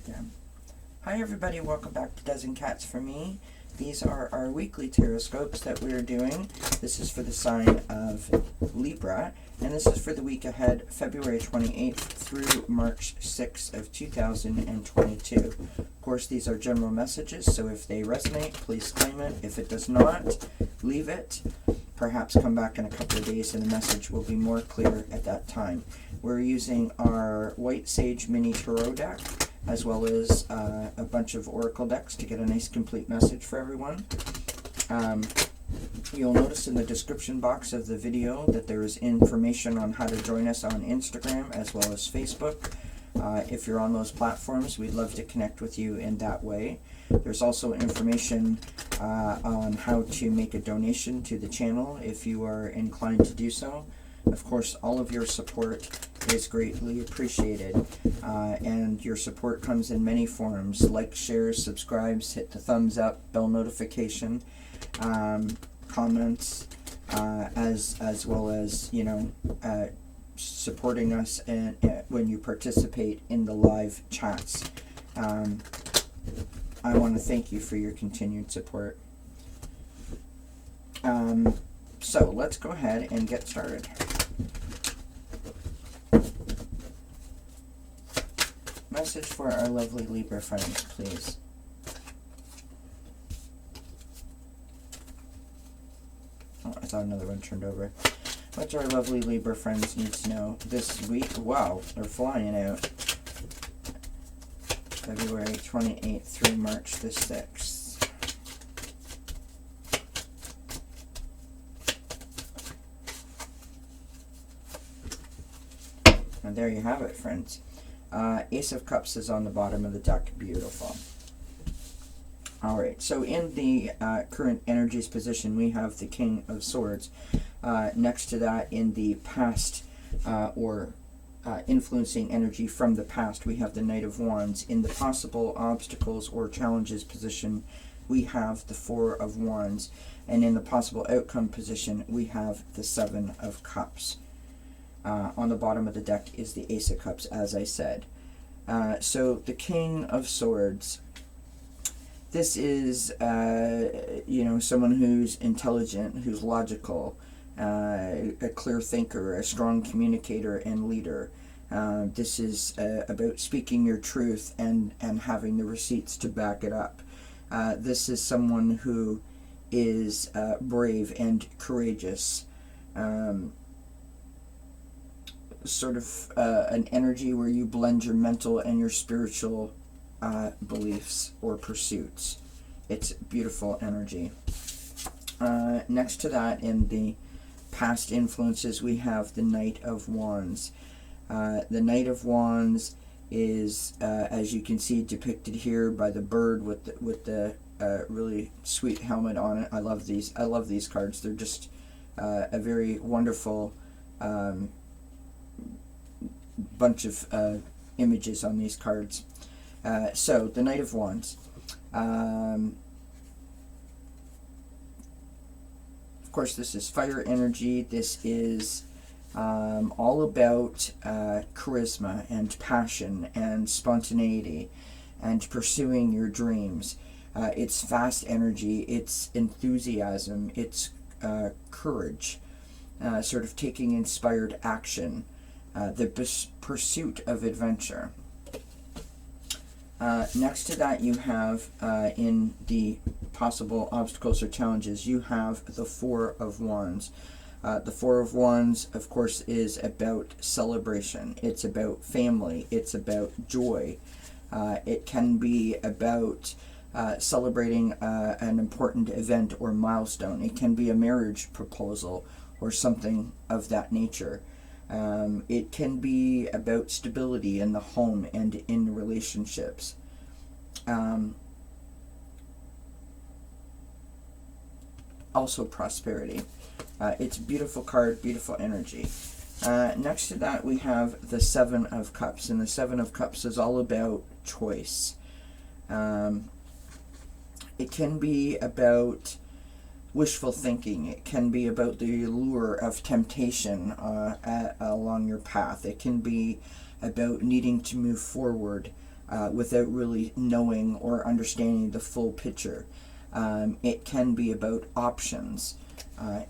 Yeah. Hi everybody, welcome back to dzncats for me. These are our weekly Tarotscopes that we're doing. This is for the sign of Libra, and this is for the week ahead, February 28th through March 6th of 2022. Of course, these are general messages, so if they resonate, please claim it. If it does not, leave it. Perhaps come back in a couple of days and the message will be more clear at that time. We're using our White Sage Mini Tarot deck, as well as a bunch of oracle decks to get a nice complete message for everyone. You'll notice in the description box of the video that there is information on how to join us on Instagram as well as Facebook. If you're on those platforms, we'd love to connect with you in that way. There's also information on how to make a donation to the channel if you are inclined to do so. Of course, all of your support is greatly appreciated, and your support comes in many forms: like, shares, subscribes, hit the thumbs up, bell notification, comments, as well as, you know, supporting us and when you participate in the live chats. I want to thank you for your continued support. So let's go ahead and get started. Message for our lovely Libra friends, please. Oh, I thought another one turned over. What do our lovely Libra friends need to know this week? Wow, they're flying out. February 28th through March the 6th. And there you have it, friends. Ace of Cups is on the bottom of the deck. Beautiful. Alright, so in the current energies position, we have the King of Swords. Next to that, in the past influencing energy from the past, we have the Knight of Wands. In the possible obstacles or challenges position, we have the Four of Wands. And in the possible outcome position, we have the Seven of Cups. On the bottom of the deck is the Ace of Cups, as I said. So the King of Swords. This is, you know, someone who's intelligent, who's logical, a clear thinker, a strong communicator and leader. This is about speaking your truth and having the receipts to back it up. This is someone who is brave and courageous. Sort of an energy where you blend your mental and your spiritual beliefs or pursuits. It's beautiful energy. Next to that, in the past influences, we have the Knight of Wands. The Knight of Wands is, as you can see, depicted here by the bird with the really sweet helmet on it. I love these. I love these cards. They're just a very wonderful bunch of images on these cards. So the Knight of Wands. Of course, this is fire energy. This is all about charisma and passion and spontaneity and pursuing your dreams. It's fast energy. It's enthusiasm. It's courage. Sort of taking inspired action. The pursuit of adventure. Next to that, you have, in the possible obstacles or challenges, you have the Four of Wands. The Four of Wands, of course, is about celebration. It's about family. It's about joy. It can be about celebrating an important event or milestone. It can be a marriage proposal or something of that nature. It can be about stability in the home and in relationships. Also prosperity. It's a beautiful card, beautiful energy. Next to that, we have the Seven of Cups, and the Seven of Cups is all about choice. It can be about wishful thinking. It can be about the lure of temptation along your path. It can be about needing to move forward without really knowing or understanding the full picture. It can be about options,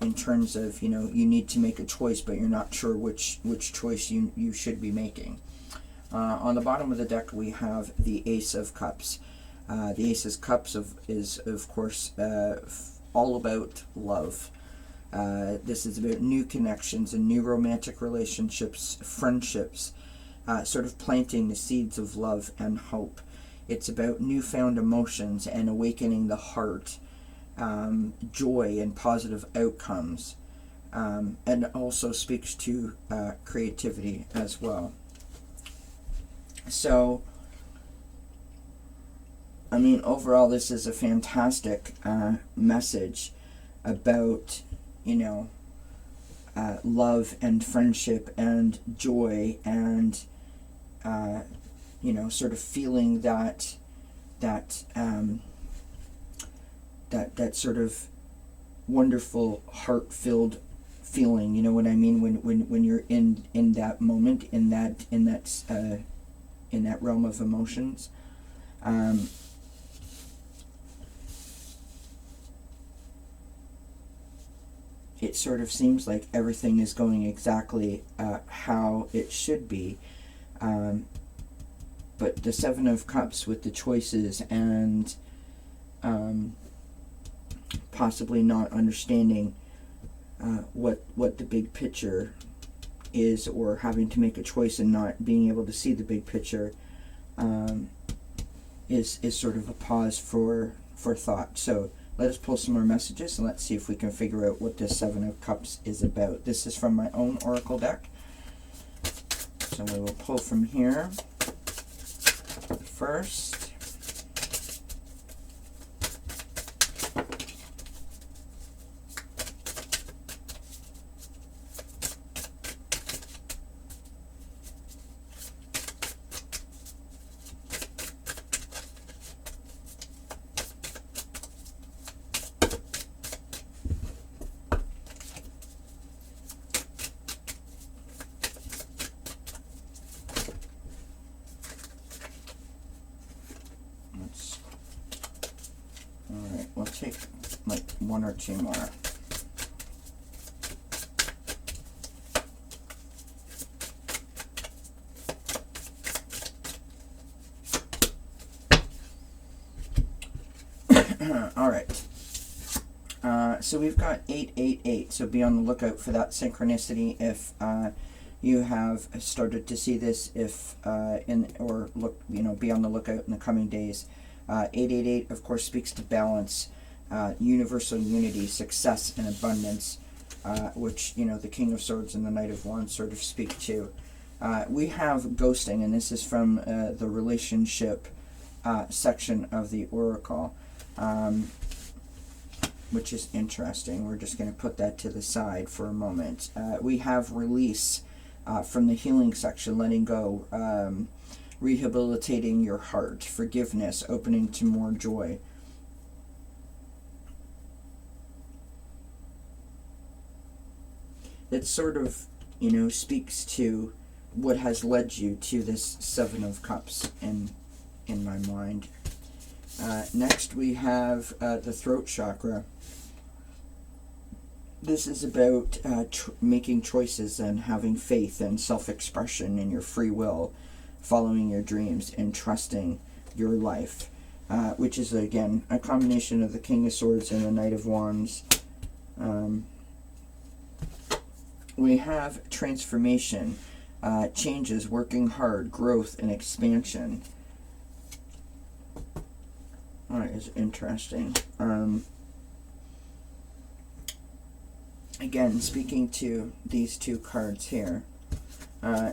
in terms of, you need to make a choice, but you're not sure which choice you should be making. On the bottom of the deck, we have the Ace of Cups. The Ace of Cups is of course all about love. This is about new connections and new romantic relationships, friendships, sort of planting the seeds of love and hope. It's about newfound emotions and awakening the heart, joy and positive outcomes, and also speaks to creativity as well. So, I mean, overall, this is a fantastic message about, love and friendship and joy and, sort of feeling that sort of wonderful, heart-filled feeling. You know what I mean? When you're in that moment, in that realm of emotions. It sort of seems like everything is going exactly how it should be. But the Seven of Cups with the choices and possibly not understanding what the big picture is, or having to make a choice and not being able to see the big picture, is sort of a pause for thought. So let us pull some more messages and let's see if we can figure out what this Seven of Cups is about. This is from my own oracle deck. So we will pull from here first. Alright, we'll take like one or two more. Alright. So we've got 888, so be on the lookout for that synchronicity if you have started to see this, if be on the lookout in the coming days. 888, of course, speaks to balance, universal unity, success, and abundance, which, the King of Swords and the Knight of Wands sort of speak to. We have ghosting, and this is from the relationship section of the Oracle, which is interesting. We're just going to put that to the side for a moment. We have release from the healing section, letting go, rehabilitating your heart, forgiveness, opening to more joy. It sort of, speaks to what has led you to this Seven of Cups in my mind. Next we have the throat chakra. This is about making choices and having faith and self-expression in your free will, following your dreams and trusting your life, which is again a combination of the King of Swords and the Knight of Wands. We have transformation, changes, working hard, growth, and expansion. That is interesting. Again, speaking to these two cards here.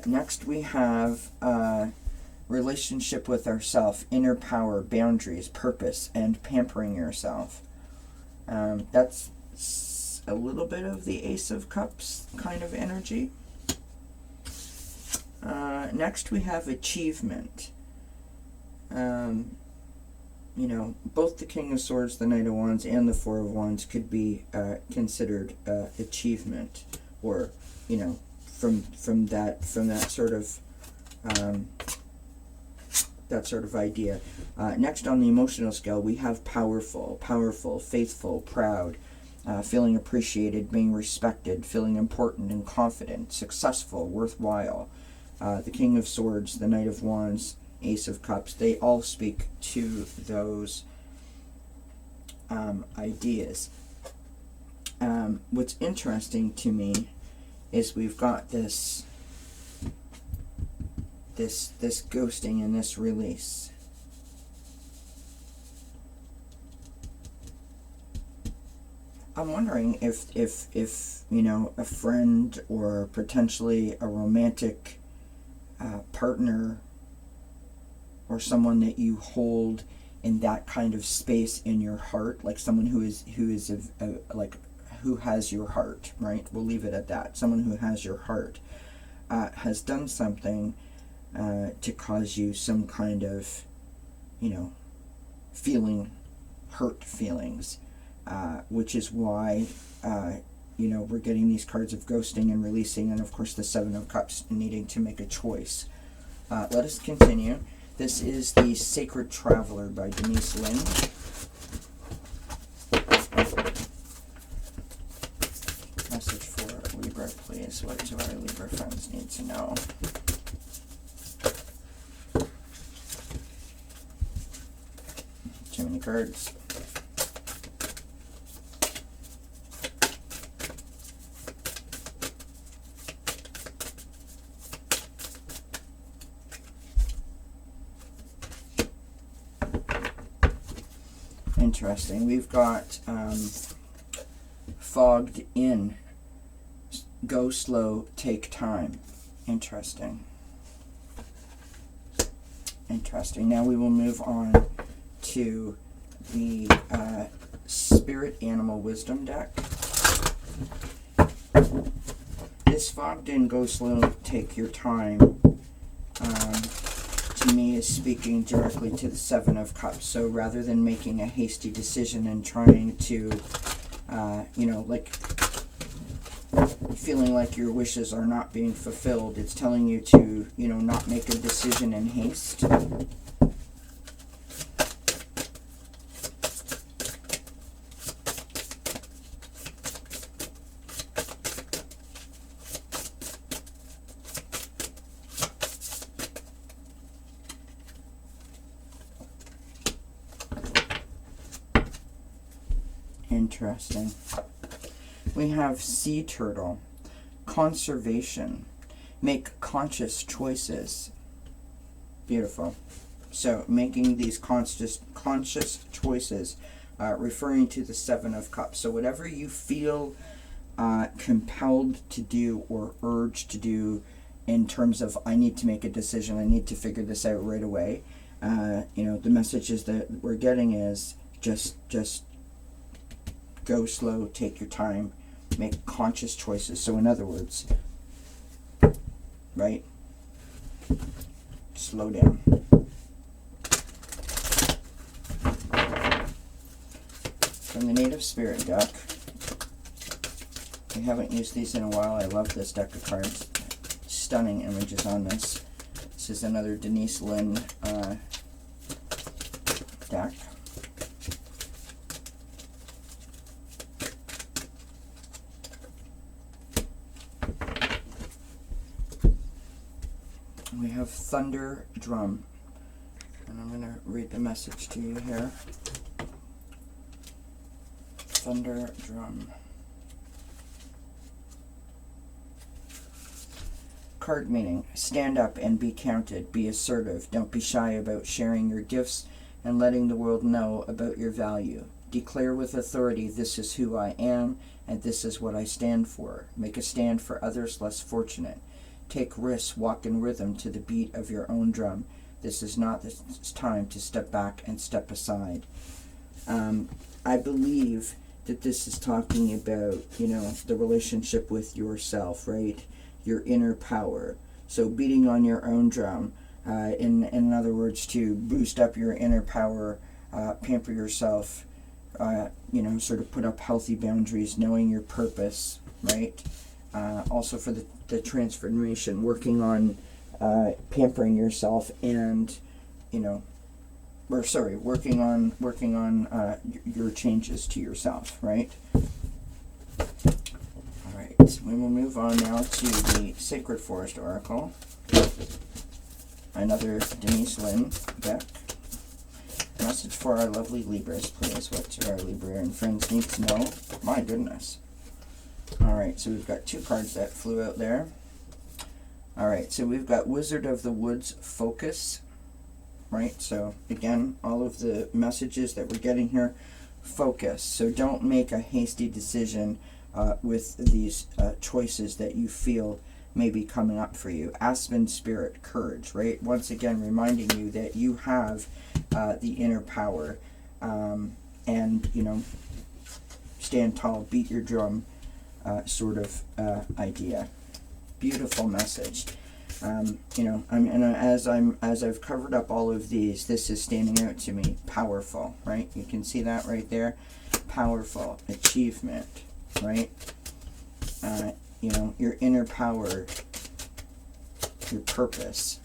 Next we have relationship with ourself, inner power, boundaries, purpose, and pampering yourself. That's a little bit of the Ace of Cups kind of energy. Next we have achievement. Both the King of Swords, the Knight of Wands, and the Four of Wands could be considered achievement, or from that sort of that sort of idea. Next on the emotional scale, we have powerful, faithful, proud, feeling appreciated, being respected, feeling important and confident, successful, worthwhile. The King of Swords, the Knight of Wands, Ace of Cups, they all speak to those ideas. What's interesting to me is we've got this ghosting and this release. I'm wondering if you know, a friend or potentially a romantic partner or someone that you hold in that kind of space in your heart, like someone who has your heart, right? We'll leave it at that. Someone who has your heart has done something to cause you some kind of, you know, hurt feelings, which is why, you know, we're getting these cards of ghosting and releasing, and of course the Seven of Cups needing to make a choice. Let us continue. This is the Sacred Traveler by Denise Lynn. Message for Libra, please. What do our Libra friends need to know? Too many cards. Interesting. We've got fogged in, go slow, take time. Interesting. Interesting. Now we will move on to the Spirit Animal Wisdom deck. This fogged in, go slow, take your time, to me is speaking directly to the Seven of Cups. So rather than making a hasty decision and trying to, you know, like feeling like your wishes are not being fulfilled, it's telling you to, you know, not make a decision in haste. Interesting. We have Sea Turtle, conservation, make conscious choices. Beautiful. So making these conscious choices, referring to the Seven of Cups. So whatever you feel compelled to do or urged to do in terms of, I need to make a decision, I need to figure this out right away. You know, the messages that we're getting is just go slow, take your time, make conscious choices. So in other words, right? Slow down. From the Native Spirit deck. We haven't used these in a while. I love this deck of cards. Stunning images on this. This is another Denise Lynn deck. We have Thunder Drum, and I'm going to read the message to you here. Thunder Drum. Card meaning: stand up and be counted, be assertive, don't be shy about sharing your gifts and letting the world know about your value. Declare with authority, this is who I am and this is what I stand for. Make a stand for others less fortunate. Take risks, walk in rhythm to the beat of your own drum. This is not the time to step back and step aside. I believe that this is talking about, you know, the relationship with yourself, right? Your inner power. So beating on your own drum, in other words, to boost up your inner power, pamper yourself, you know, sort of put up healthy boundaries, knowing your purpose, right? Also for the transformation, working on pampering yourself and you know, or sorry, working on your changes to yourself, right? All right, we will move on now to the Sacred Forest Oracle. Another Denise Lynn deck. Message for our lovely Libras, please. What do our Librian friends need to know? My goodness. All right, so we've got 2 cards that flew out there. All right, so we've got Wizard of the Woods Focus, right? So again, all of the messages that we're getting here, focus. So don't make a hasty decision with these choices that you feel may be coming up for you. Aspen Spirit, courage, right? Once again, reminding you that you have the inner power, and, you know, stand tall, beat your drum, sort of idea. Beautiful message. You know, as I've covered up all of these, this is standing out to me. Powerful, right? You can see that right there. Powerful, achievement, right? You know, your inner power, your purpose.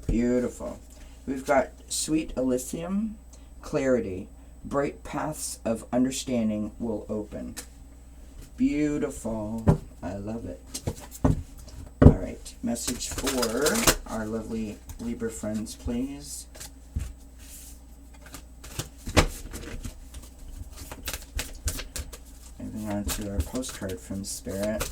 Beautiful. We've got Sweet Elysium, clarity. Bright paths of understanding will open. Beautiful. I love it. All right. Message for our lovely Libra friends, please. Moving on to our postcard from Spirit.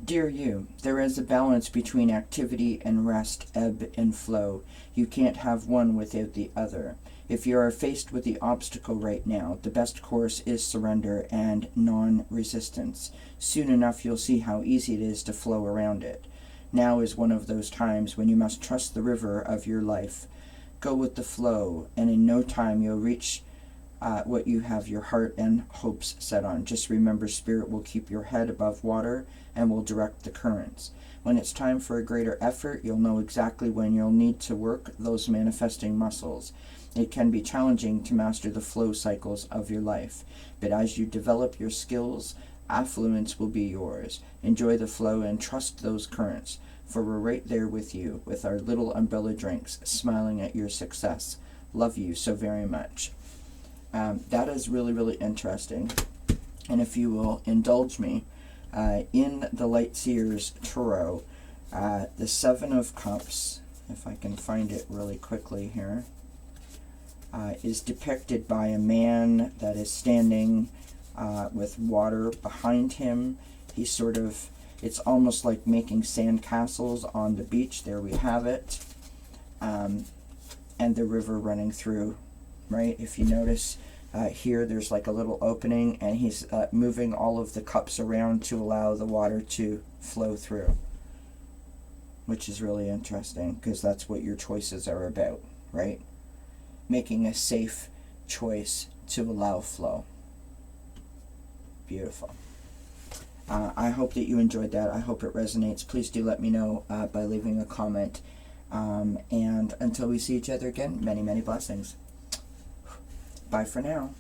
Dear you, there is a balance between activity and rest, ebb and flow. You can't have one without the other. If you are faced with the obstacle right now, the best course is surrender and non-resistance. Soon enough you'll see how easy it is to flow around it. Now is one of those times when you must trust the river of your life. Go with the flow, and in no time you'll reach what you have your heart and hopes set on. Just remember, Spirit will keep your head above water and will direct the currents. When it's time for a greater effort, you'll know exactly when you'll need to work those manifesting muscles. It can be challenging to master the flow cycles of your life, but as you develop your skills, affluence will be yours. Enjoy the flow and trust those currents, for we're right there with you, with our little umbrella drinks, smiling at your success. Love you so very much. That is really, really interesting. And if you will indulge me, in the Light Seers Tarot, the 7 of Cups, if I can find it really quickly here, is depicted by a man that is standing with water behind him. He's sort of, it's almost like making sand castles on the beach. There we have it. And the river running through, right? If you notice, here there's like a little opening, and he's moving all of the cups around to allow the water to flow through, which is really interesting because that's what your choices are about, right? Making a safe choice to allow flow. Beautiful. I hope that you enjoyed that. I hope it resonates. Please do let me know by leaving a comment. And until we see each other again, many, many blessings. Bye for now.